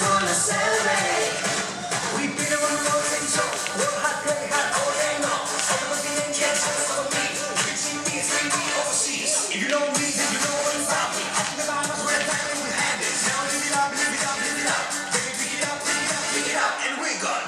wanna celebrate. We've been on the road and so work hard, play hard all day long. All the money and cash for me, reaching me, 3D overseas. If you know me, then you know what about me. Talking about us, we're time we have it. Now live it up, live it up, live it up. Baby, pick it up, pick it up, pick it up, and we're gone.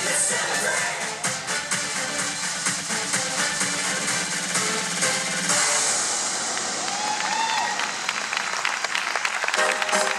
Let's celebrate.